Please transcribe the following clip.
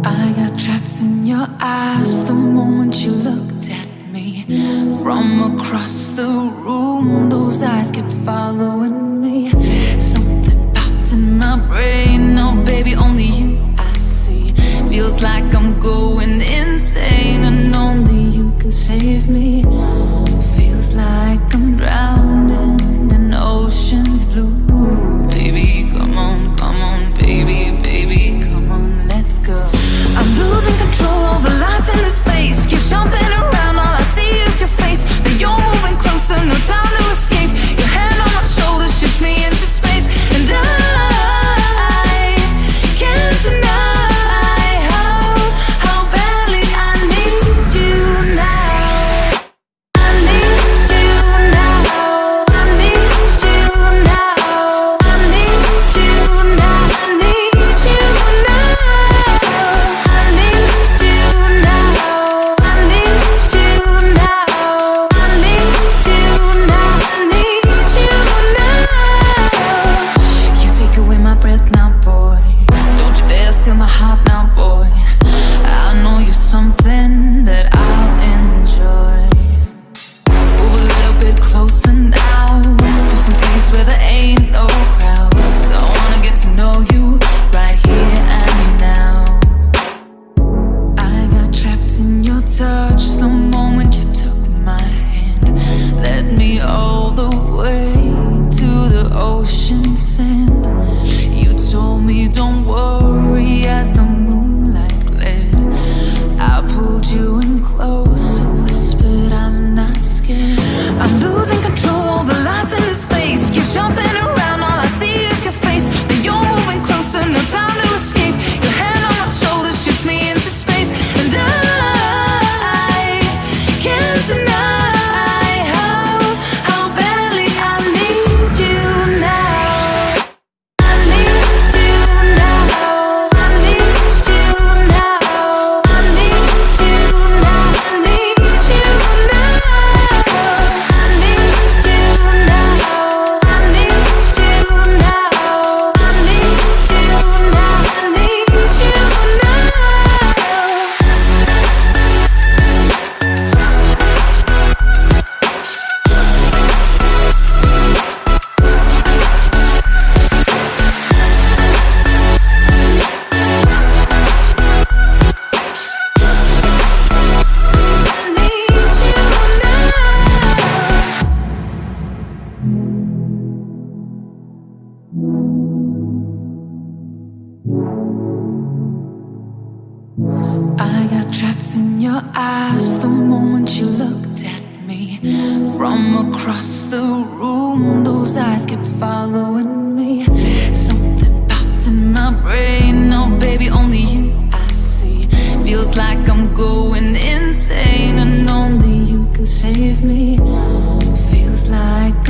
I got trapped in your eyes the moment you looked at me. From across the room, those eyes kept following me. Something popped in my brain, oh baby, only you I see. Feels like I'm going insane and only you can save me. Feels like I'm drowning in ocean's blue. Baby, come on, baby, baby, come on, let's go. I'm losing control of the lights in this space. Keep jumping around, all I see is your face. But you're moving closer, no time to escape. Your hand on my shoulder shoots me into space. And I can't deny how badly I need you now. I need you now. I need you now. I need you now. I need you now. I need you now. I need you now. I need you now. I need you now. You take away my breath now, boy. Don't you dare steal my heart now, boy. I know you're something that I'll enjoy. Move a little bit closer now, to some place where there ain't no crowds. I wanna get to know you right here and now. I got trapped in your touch the moment you took my hand. Led me all the way to the ocean sand. You told me don't worry as the moonlight gled. I pulled you in close, whispered I'm not scared. I'm losing control of the lights in this space. Keep jumping around, all I see is your face. But you're moving closer, no time to escape. Your hand on my shoulder shoots me into space. And I can't deny how badly I need you now. I need you now. I need you now. I need you now. I need you now. I need you now. I need you now. I need you now. I need you now. I got trapped in your eyes the moment you looked at me. From across the room, those eyes kept following me. Something popped in my brain, oh baby, only you I see. Feels like I'm going insane and only you can save me. Feels like